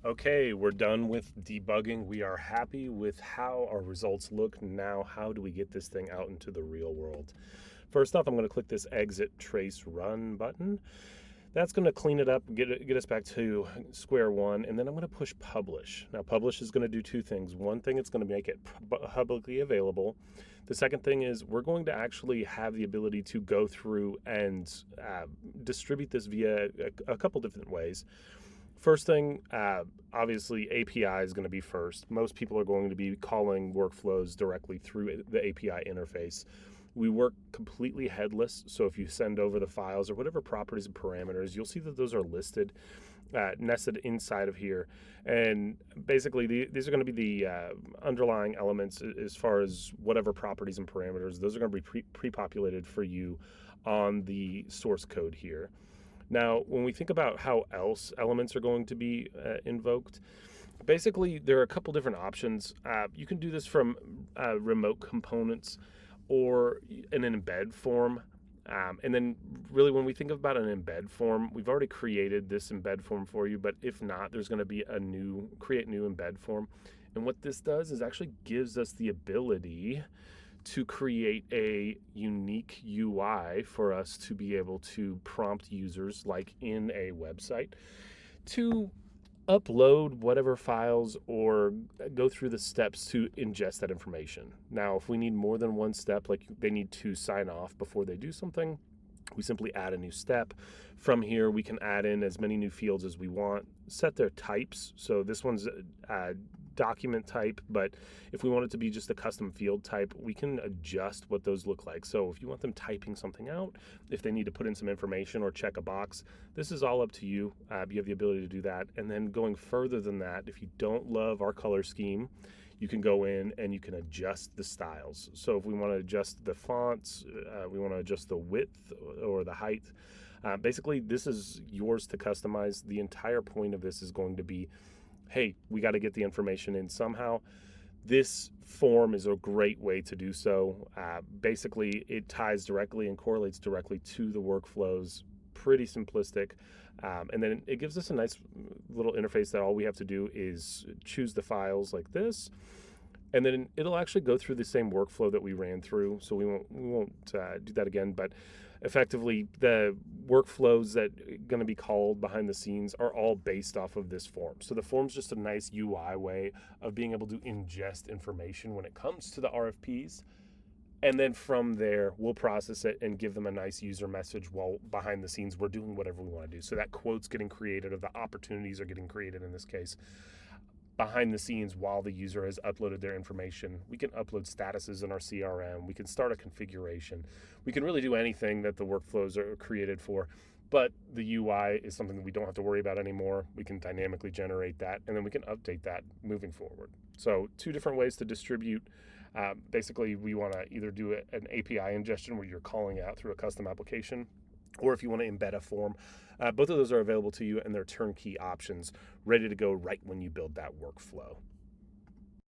Okay, we're done with debugging. We are happy with how our results look. Now, how do we get this thing out into the real world? First off, I'm going to click this exit trace run button. That's going to clean it up, get us back to square one, and then I'm going to push publish. Now, publish is going to do two things. One thing, it's going to make it publicly available. The second thing is we're going to actually have the ability to go through and distribute this via a couple different ways. First thing, obviously, API is going to be first. Most people are going to be calling workflows directly through the API interface. We work completely headless, so if you send over the files or whatever properties and parameters, you'll see that those are listed, nested inside of here. And basically, these are going to be the underlying elements as far as whatever properties and parameters. Those are going to be pre-populated for you on the source code here. Now, when we think about how else elements are going to be invoked, basically there are a couple different options. You can do this from remote components or in an embed form. And then really when we think about an embed form, we've already created this embed form for you, but if not, there's going to be create new embed form. And what this does is actually gives us the ability to create a unique UI for us to be able to prompt users, like in a website, to upload whatever files or go through the steps to ingest that information. Now, if we need more than one step, like they need to sign off before they do something, we simply add a new step. From here, we can add in as many new fields as we want, set their types. So this one's document type, but if we want it to be just a custom field type, we can adjust what those look like. So if you want them typing something out, if they need to put in some information or check a box, this is all up to you. You have the ability to do that. And then going further than that, if you don't love our color scheme, you can go in and you can adjust the styles. So if we want to adjust the fonts, we want to adjust the width or the height, basically this is yours to customize. The entire point of this is going to be, hey, we got to get the information in somehow. This form is a great way to do so. Basically, it ties directly and correlates directly to the workflows. Pretty simplistic. And then it gives us a nice little interface that all we have to do is choose the files like this. And then it'll actually go through the same workflow that we ran through. So we won't do that again. But effectively, the workflows that are going to be called behind the scenes are all based off of this form. So the form's just a nice UI way of being able to ingest information when it comes to the RFPs. And then from there, we'll process it and give them a nice user message while behind the scenes, we're doing whatever we want to do. So that quote's getting created, or the opportunities are getting created in this case. Behind the scenes, while the user has uploaded their information, we can upload statuses in our CRM. We can start a configuration. We can really do anything that the workflows are created for. But the UI is something that we don't have to worry about anymore. We can dynamically generate that, and then we can update that moving forward. So two different ways to distribute. Basically, we want to either do an API ingestion where you're calling out through a custom application, or if you want to embed a form. Both of those are available to you, and they're turnkey options ready to go right when you build that workflow.